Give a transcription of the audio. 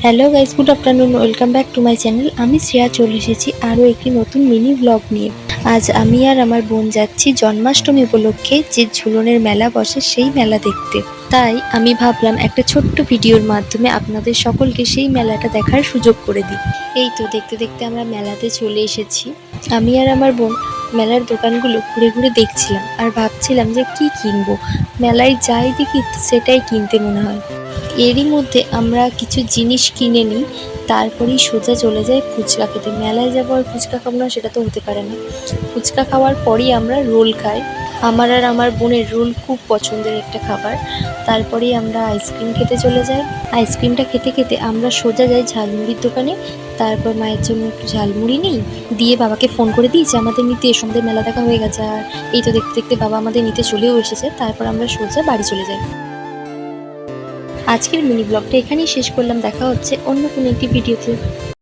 Hello guys, good afternoon, welcome back to my channel. আমি শ্রেয়া চলে এসেছি আরও একটি নতুন মিনি ব্লগ নিয়ে। আজ আমি আর আমার বোন যাচ্ছি জন্মাষ্টমী উপলক্ষে যে ঝুলনের মেলা বসে সেই মেলা দেখতে। তাই আমি ভাবলাম একটা ছোট্ট ভিডিওর মাধ্যমে আপনাদের সকলকে সেই মেলাটা দেখার সুযোগ করে দিই। এই তো দেখতে দেখতে আমরা মেলাতে চলে এসেছি। আমি আর আমার বোন মেলার দোকানগুলো ঘুরে ঘুরে দেখছিলাম আর ভাবছিলাম যে কি কিনবো। মেলায় যাই দেখি সেটাই কিনতে মনে হয়। এরই মধ্যে আমরা কিছু জিনিস কিনে নিই, তারপরেই সোজা চলে যাই ফুচকা খেতে। মেলায় যাবো আর ফুচকা খাবো না, সেটা তো হতে পারে না। ফুচকা খাওয়ার পরই আমরা রোল খাই। আমার আর আমার বোনের রোল খুব পছন্দের একটা খাবার। তারপরেই আমরা আইসক্রিম খেতে চলে যাই। আইসক্রিমটা খেতে খেতে আমরা সোজা যাই ঝালমুড়ির দোকানে। তারপর মায়ের জন্য একটু ঝালমুড়ি নিই, দিয়ে বাবাকে ফোন করে দিই যে আমাদের নিতে এসো, আমাদের মেলা দেখা হয়ে গেছে। আর এই তো দেখতে দেখতে বাবা আমাদের নিতে চলেও এসেছে। তারপর আমরা সোজা বাড়ি চলে যাই। আজকের মিনি ব্লগটা এখানেই শেষ করলাম। দেখা হচ্ছে অন্য কোনো একটি ভিডিওতে।